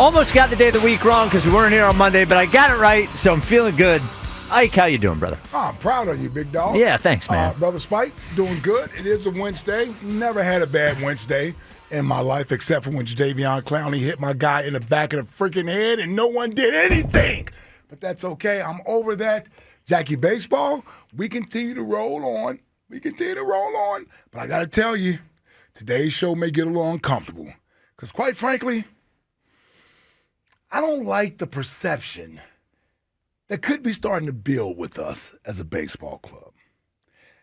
Almost got the day of the week wrong because we weren't here on Monday, but I got it right, so I'm feeling good. Ike, how you doing, brother? Oh, I'm proud of you, big dog. Yeah, thanks, man. Brother Spike, doing good. It is a Wednesday. Never had a bad Wednesday in my life except for when Jadeveon Clowney hit my guy in the back of the freaking head and no one did anything. But that's okay. I'm over that. Jackie Baseball, we continue to roll on. But I got to tell you, today's show may get a little uncomfortable because, quite frankly, I don't like the perception that could be starting to build with us as a baseball club.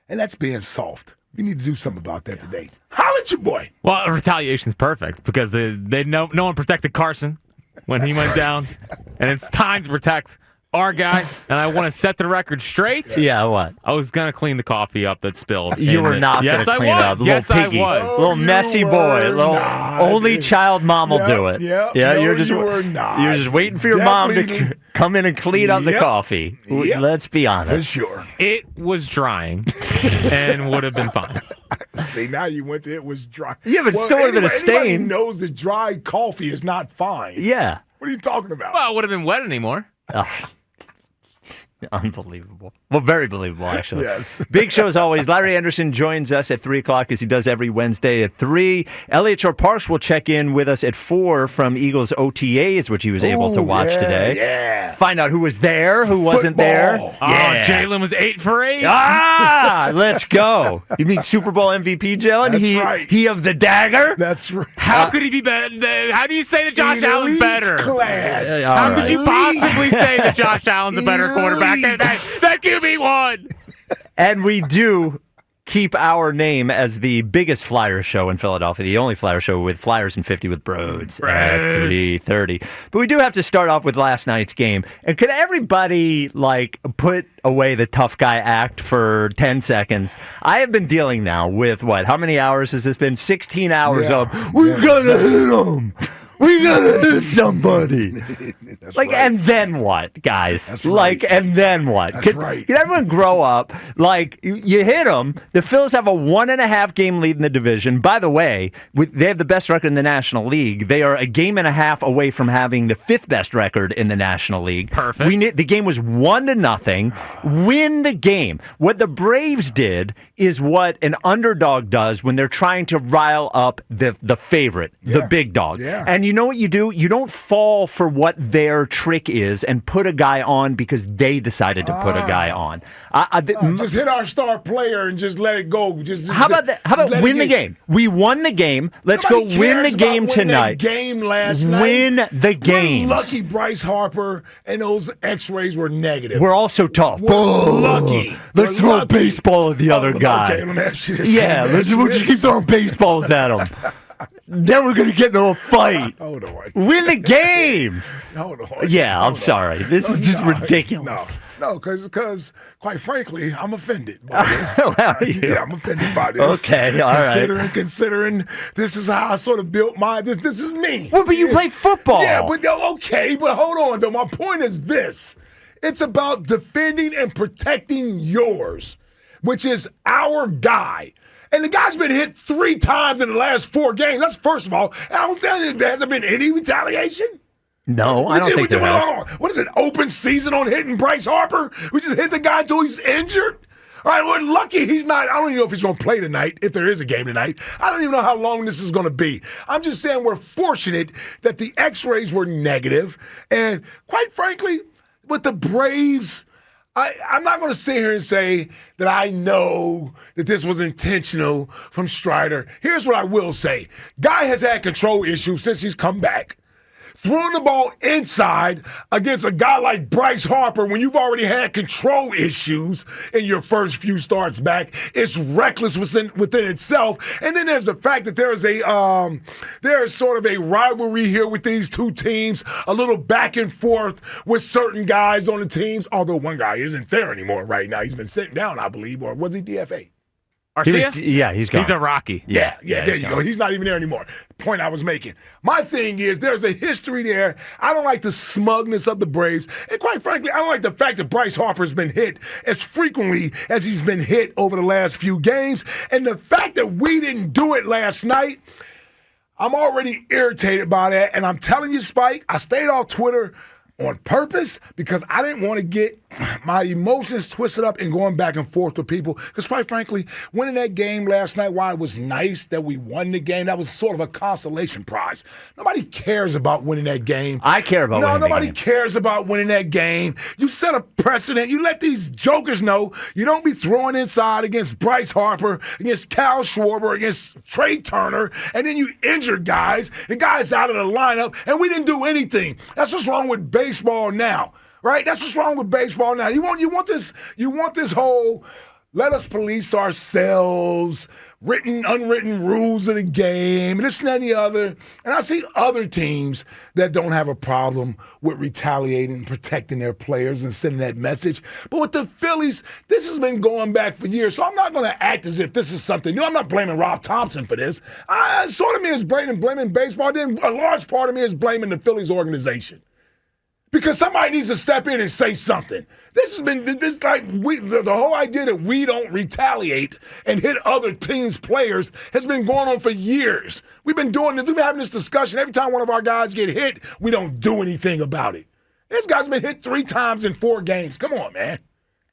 And that's being soft. We need to do something about that today. Holla at your boy. Well, retaliation's perfect because no one protected Carson when he went down. And it's time to protect our guy, and I want to set the record straight. Yes. Yeah, what? I was going to clean the coffee up that spilled. You were not going to clean it up. Yes, I was. Little messy boy. Only child mom will do it. Yeah, you're just waiting for your mom to come in and clean up the coffee. Yep. Let's be honest. For sure. It was drying and would have been fine. See, now you went to it was dry. Yeah, but still would have been a stain. Anybody knows that dry coffee is not fine. Yeah. What are you talking about? Well, it would have been wet anymore. Unbelievable. Well, very believable, actually. Yes. Big show as always. Larry Anderson joins us at 3 o'clock as he does every Wednesday at 3. Elliot Shore-Parks will check in with us at 4 from Eagles OTAs, which he was able to watch today. Yeah. Find out who was there, who wasn't there. Yeah. Jalen was 8 for 8. Let's go. You mean Super Bowl MVP, Jalen? That's right. He of the dagger? That's right. How could he be better? How do you say that Josh Allen's better? Class. How could you possibly say that Josh Allen's a better quarterback? That QB1. And we do keep our name as the biggest Flyer show in Philadelphia, the only Flyer show with Flyers in 50 with Broads at 3:30. But we do have to start off with last night's game. And could everybody, put away the tough guy act for 10 seconds? I have been dealing now with, how many hours has this been? 16 hours of, we gotta hit him. We gotta hit somebody. Right. And then what, guys? That's right. And then what? That's right. Can everyone grow up? You hit them. The Phillies have a 1.5 game lead in the division. By the way, they have the best record in the National League. They are a game and a half away from having the 5th best record in the National League. Perfect. The game was 1-0. Win the game. What the Braves did is what an underdog does when they're trying to rile up the favorite, the big dog. Yeah. And you know what you do? You don't fall for what their trick is and put a guy on because they decided to put a guy on. Just hit our star player and just let it go. How about that? How about win the game? We won the game. Let's Nobody go win the cares game about winning tonight. that game last night. Win the game. We're lucky Bryce Harper and those X-rays were negative. We're all so tough. We're lucky. Let's We're throw lucky. a baseball at the other guy. Okay, let me ask you this. Yeah, we'll just keep throwing baseballs at him. Then we're going to get into a fight. Hold on. Win the game. Hold on. Yeah, I'm Hold on. sorry. This is just ridiculous. No, because quite frankly, I'm offended by this. How are you? Yeah, I'm offended by this. Okay, all right. Considering this is how I sort of built my this is me. Well, but you play football. Yeah, but okay, but hold on though. My point is this. It's about defending and protecting yours, which is our guy. And the guy's been hit 3 times in the last 4 games. That's first of all. I don't think there hasn't been any retaliation. No, I don't think there has. What is it, open season on hitting Bryce Harper? We just hit the guy until he's injured? All right, we're lucky he's not. I don't even know if he's going to play tonight, if there is a game tonight. I don't even know how long this is going to be. I'm just saying we're fortunate that the X-rays were negative. And quite frankly, with the Braves, I'm not going to sit here and say that I know that this was intentional from Strider. Here's what I will say. Guy has had control issues since he's come back. Throwing the ball inside against a guy like Bryce Harper when you've already had control issues in your first few starts back, it's reckless within itself. And then there's the fact that there is sort of a rivalry here with these two teams, a little back and forth with certain guys on the teams, although one guy isn't there anymore right now. He's been sitting down, I believe, or was he DFA? He's gone. He's a Rocky. Yeah, there you go. He's not even there anymore. Point I was making. My thing is there's a history there. I don't like the smugness of the Braves. And quite frankly, I don't like the fact that Bryce Harper's been hit as frequently as he's been hit over the last few games. And the fact that we didn't do it last night, I'm already irritated by that, and I'm telling you, Spike, I stayed off Twitter on purpose because I didn't want to get my emotions twisted up and going back and forth with people. Because quite frankly, winning that game last night, while it was nice that we won the game, that was sort of a consolation prize. Nobody cares about winning that game. I care about winning nobody the game. cares about winning that game. You set a precedent. You let these jokers know you don't be throwing inside against Bryce Harper, against Cal Schwarber, against Trey Turner, and then you injure guys. The guy's out of the lineup, and we didn't do anything. That's what's wrong with baseball now. Right? That's what's wrong with baseball now. You want this whole let us police ourselves, unwritten rules of the game, and this and that and the other. And I see other teams that don't have a problem with retaliating and protecting their players and sending that message. But with the Phillies, this has been going back for years. So I'm not going to act as if this is something new. I'm not blaming Rob Thompson for this. Sort of me is blaming baseball. Then a large part of me is blaming the Phillies organization. Because somebody needs to step in and say something. This has been the whole idea that we don't retaliate and hit other teams' players has been going on for years. We've been doing this. We've been having this discussion. Every time one of our guys get hit, we don't do anything about it. This guy's been hit 3 times in 4 games. Come on, man.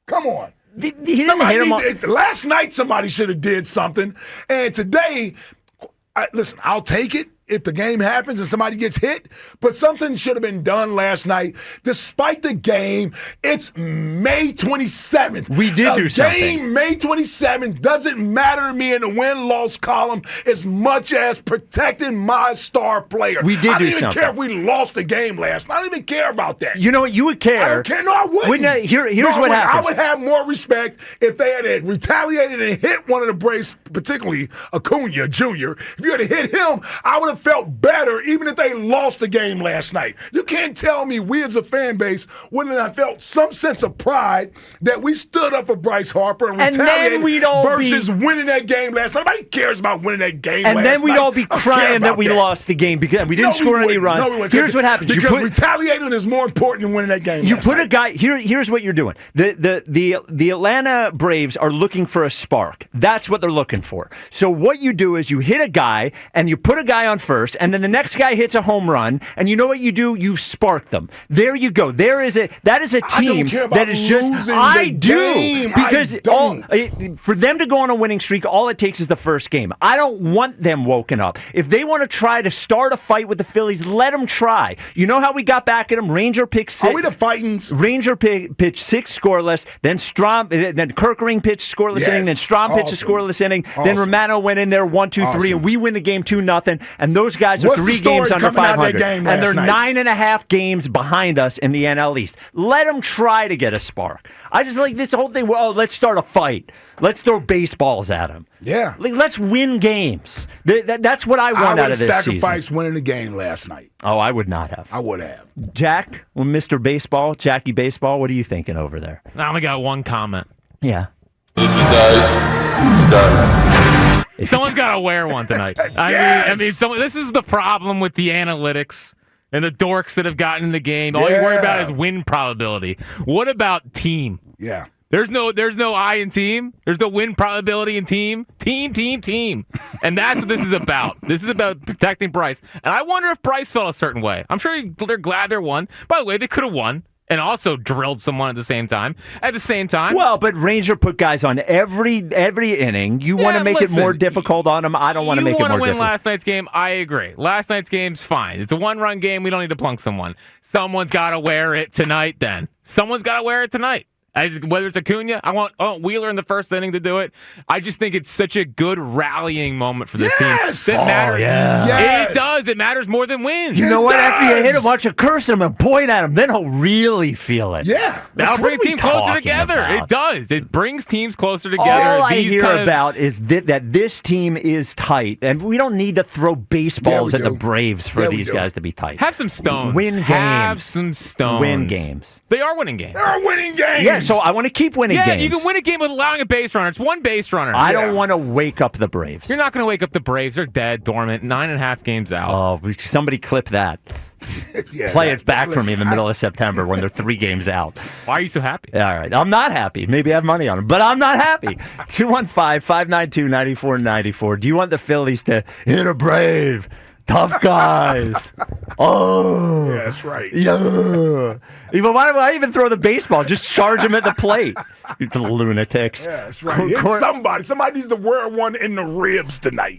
Come on. He didn't hit him last night somebody should have did something. And today, listen, I'll take it if the game happens and somebody gets hit, but something should have been done last night. Despite the game, it's May 27th. We did do something. Game May 27th doesn't matter to me in the win-loss column as much as protecting my star player. We did do something. I don't even care if we lost the game last night. I don't even care about that. You know what? You would care. I don't care. No, I wouldn't. Here's what happens. I would have more respect if they had retaliated and hit one of the Braves, particularly Acuna Jr. If you had hit him, I would have felt better even if they lost the game last night. You can't tell me we as a fan base wouldn't have felt some sense of pride that we stood up for Bryce Harper and retaliated versus winning that game last night. Nobody cares about winning that game last night. And then we'd all be crying that we lost the game because we didn't score any runs. Here's what happens. Because retaliating is more important than winning that game You last put night. a guy, here's what you're doing. The Atlanta Braves are looking for a spark. That's what they're looking for. So what you do is you hit a guy and you put a guy on first, and then the next guy hits a home run, and you know what you do? You spark them. There you go. That is a team that is just. I do because for them to go on a winning streak, all it takes is the first game. I don't want them woken up. If they want to try to start a fight with the Phillies, let them try. You know how we got back at them? Ranger picked 6. Are we the Fightins? Ranger pitched 6 scoreless. Then Kirkering pitched scoreless inning. Then Strom pitched a scoreless inning. Then Romano went in there 1-2-3, and we win the game 2-0. And those guys are 3 games under 500, and they're 9.5 games behind us in the NL East. Let them try to get a spark. I just like this whole thing. Well, let's start a fight. Let's throw baseballs at them. Yeah. Let's win games. That's what I want out of this season. I would have sacrificed winning the game last night. Oh, I would not have. I would have. Jack, Mr. Baseball, Jackie Baseball, what are you thinking over there? I only got one comment. Yeah. If he does. Someone's got to wear one tonight. I mean, this is the problem with the analytics and the dorks that have gotten in the game. All you worry about is win probability. What about team? Yeah. There's no I in team. There's no win probability in team. Team. And that's what this is about. This is about protecting Bryce. And I wonder if Bryce felt a certain way. I'm sure they're glad they won. By the way, they could have won and also drilled someone at the same time. Well, but Ranger put guys on every inning. You want to make it more difficult on them. I don't want to make it more difficult. You want to win last night's game. I agree. Last night's game's fine. It's a 1-run game. We don't need to plunk someone. Someone's got to wear it tonight then. Someone's got to wear it tonight. Whether it's Acuna, I want Wheeler in the first inning to do it. I just think it's such a good rallying moment for this team. That matters. Yes. It does. It matters more than wins. You know what? After you hit him, watch you curse him and point at him, then he'll really feel it. Yeah. That'll bring a team closer together. It does. It brings teams closer together. All I hear about is that this team is tight, and we don't need to throw baseballs at the Braves for these guys to be tight. Have some stones. Win games. Have some stones. Win games. They are winning games. They're winning games. Yeah, so I want to keep winning games. Yeah, you can win a game with allowing a base runner. It's one base runner. I don't want to wake up the Braves. You're not going to wake up the Braves. They're dead, dormant, 9.5 games out. Oh, somebody clip that. Play it back for me in the middle of September when they're 3 games out. Why are you so happy? All right. I'm not happy. Maybe I have money on them, but I'm not happy. 215-592-9494. Do you want the Phillies to hit a Brave? Tough guys. Oh. Yeah, that's right. Yeah. Even why do I even throw the baseball? Just charge him at the plate. You lunatics. Yeah, that's right. Hit somebody. Somebody needs to wear one in the ribs tonight.